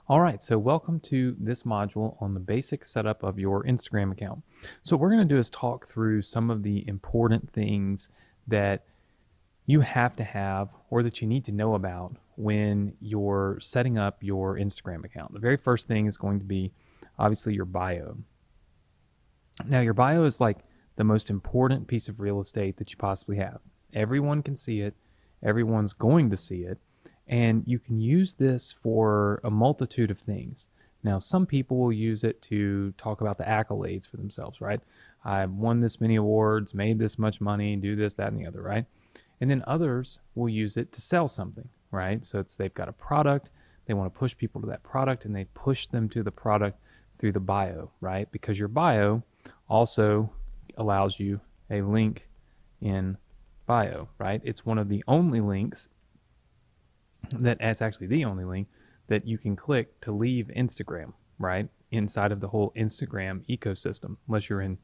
All right, so welcome to this module on the basic setup of your Instagram account. So what we're going to do is talk through some of the important things that you have to have or that you need to know about when you're setting up your Instagram account. The very first thing is going to be obviously your bio. Now, your bio is like the most important piece of real estate that you possibly have. Everyone can see it, everyone's going to see it, and you can use this for a multitude of things. Now, some people will use it to talk about the accolades for themselves, right? I've won this many awards, made this much money, do this, that, and the other, right? And then others will use it to sell something, right? So they've got a product, they want to push people to that product, and they push them to the product through the bio, right? Because your bio also allows you a link in bio, right? It's one of the only links it's actually the only link that you can click to leave Instagram, right? Inside of the whole Instagram ecosystem, unless you're in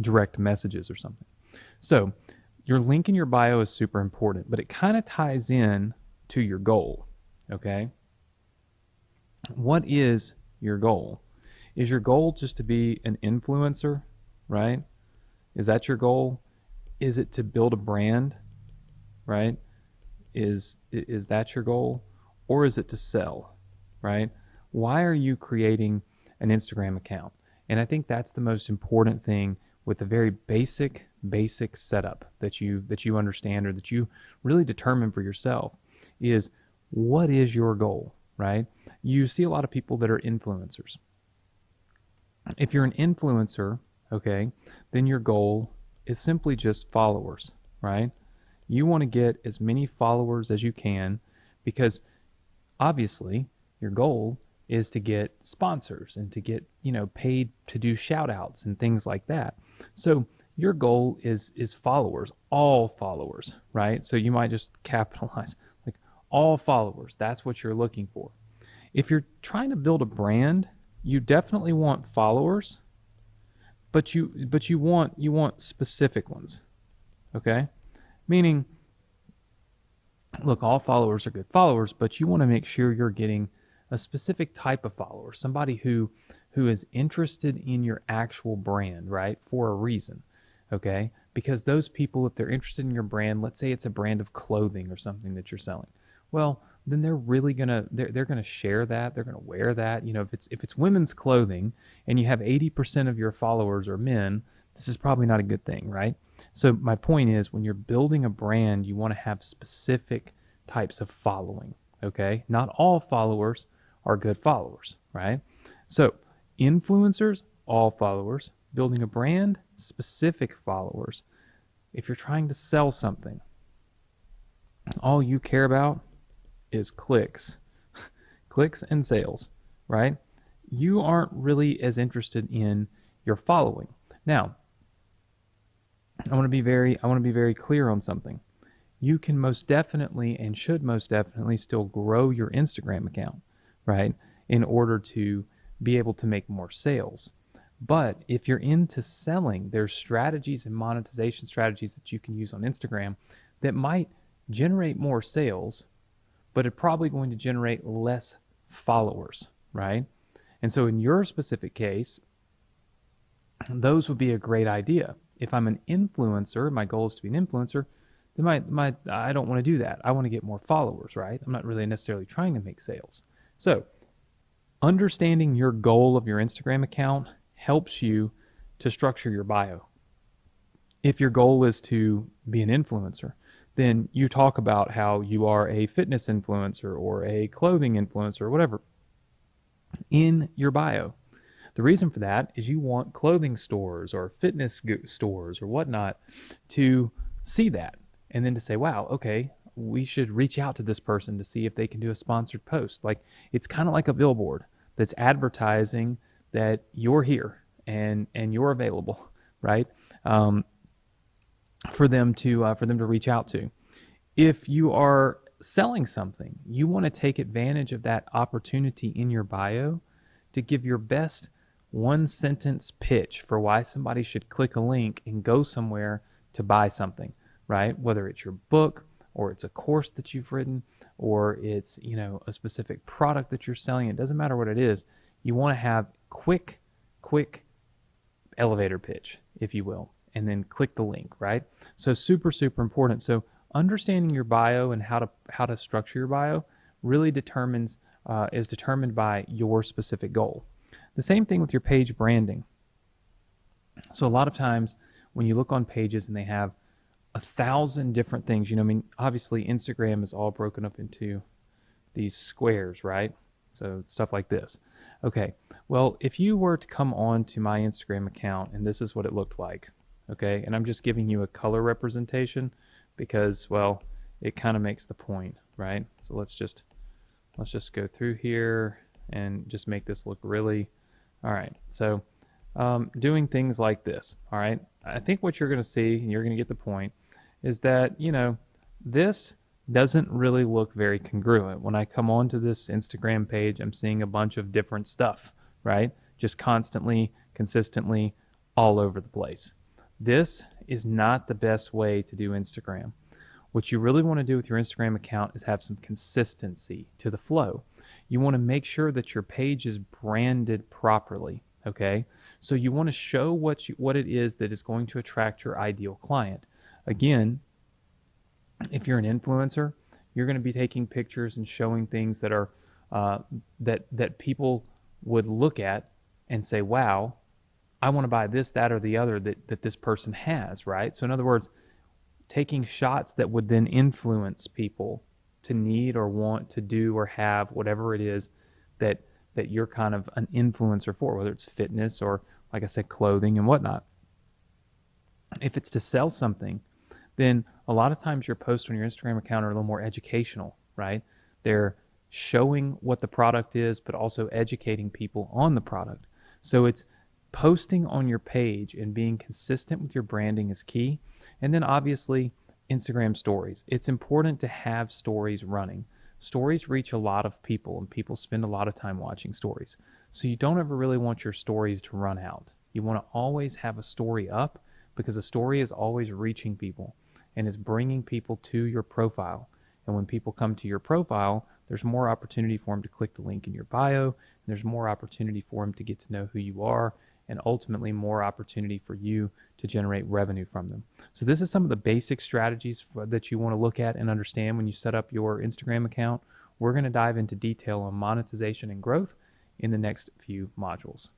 direct messages or something. So your link in your bio is super important, but it kind of ties in to your goal, okay? What is your goal? Is your goal just to be an influencer, right? Is that your goal? Is it to build a brand, right? Is that your goal? Or is it to sell, right? Why are you creating an Instagram account? And I think that's the most important thing with the very basic setup that you understand or that you really determine for yourself is what is your goal, right? You see a lot of people that are influencers. If you're an influencer, okay, then your goal is simply just followers, right? You want to get as many followers as you can because obviously your goal is to get sponsors and to get, paid to do shout outs and things like that. So your goal is followers, all followers, right? So you might just capitalize like all followers. That's what you're looking for. If you're trying to build a brand, you definitely want followers, but you want specific ones. Okay? Meaning, look, all followers are good followers, but you want to make sure you're getting a specific type of follower, somebody who is interested in your actual brand, right? For a reason. Okay? Because those people, if they're interested in your brand, let's say it's a brand of clothing or something that you're selling. Well, then they're really gonna they're gonna share that. They're gonna wear that. If it's women's clothing and you have 80% of your followers are men, this is probably not a good thing, right? So my point is, when you're building a brand, you want to have specific types of following. Okay, not all followers are good followers, right? So influencers, all followers. Building a brand, specific followers. If you're trying to sell something, all you care about is clicks, clicks and sales, right? You aren't really as interested in your following. Now, I want to be very clear on something. You can most definitely and should most definitely still grow your Instagram account, right? In order to be able to make more sales. But if you're into selling, there's strategies and monetization strategies that you can use on Instagram that might generate more sales, but it's probably going to generate less followers, right? And so in your specific case, those would be a great idea. If I'm an influencer, my goal is to be an influencer, then I don't want to do that. I want to get more followers, right? I'm not really necessarily trying to make sales. So understanding your goal of your Instagram account helps you to structure your bio. If your goal is to be an influencer, then you talk about how you are a fitness influencer or a clothing influencer or whatever in your bio. The reason for that is you want clothing stores or fitness stores or whatnot to see that and then to say, wow, okay, we should reach out to this person to see if they can do a sponsored post. Like, it's kind of like a billboard that's advertising that you're here and you're available, right? For them to reach out to. If you are selling something, you want to take advantage of that opportunity in your bio to give your best one sentence pitch for why somebody should click a link and go somewhere to buy something, right? Whether it's your book or it's a course that you've written or it's, you know, a specific product that you're selling. It doesn't matter what it is. You want to have quick elevator pitch, if you will, and then click the link, right? So super important. So understanding your bio and how to structure your bio really is determined by your specific goal. The same thing with your page branding. So a lot of times when you look on pages and they have 1,000 different things, you know, I mean, obviously Instagram is all broken up into these squares, right? So stuff like this. Okay, well, if you were to come on to my Instagram account and this is what it looked like, okay, and I'm just giving you a color representation because, well, it kind of makes the point, right? So let's just go through here and just make this look really, all right. So doing things like this, all right, I think what you're going to see, and you're going to get the point, is that, you know, this doesn't really look very congruent. When I come onto this Instagram page, I'm seeing a bunch of different stuff, right? Just constantly, consistently, all over the place. This is not the best way to do Instagram. What you really want to do with your Instagram account is have some consistency to the flow. You want to make sure that your page is branded properly, okay? So you want to show what it is that is going to attract your ideal client. Again, if you're an influencer, you're going to be taking pictures and showing things that are that people would look at and say, wow, I want to buy this, that, or the other that this person has, right? So in other words, taking shots that would then influence people to need or want to do or have whatever it is that you're kind of an influencer for, whether it's fitness or, like I said, clothing and whatnot. If it's to sell something, then a lot of times your posts on your Instagram account are a little more educational, right? They're showing what the product is, but also educating people on the product. So it's posting on your page and being consistent with your branding is key. And then obviously Instagram stories. It's important to have stories running. Stories reach a lot of people and people spend a lot of time watching stories. So you don't ever really want your stories to run out. You want to always have a story up because a story is always reaching people and is bringing people to your profile. And when people come to your profile, there's more opportunity for them to click the link in your bio, and there's more opportunity for them to get to know who you are, and ultimately more opportunity for you to generate revenue from them. So this is some of the basic strategies that you want to look at and understand when you set up your Instagram account. We're going to dive into detail on monetization and growth in the next few modules.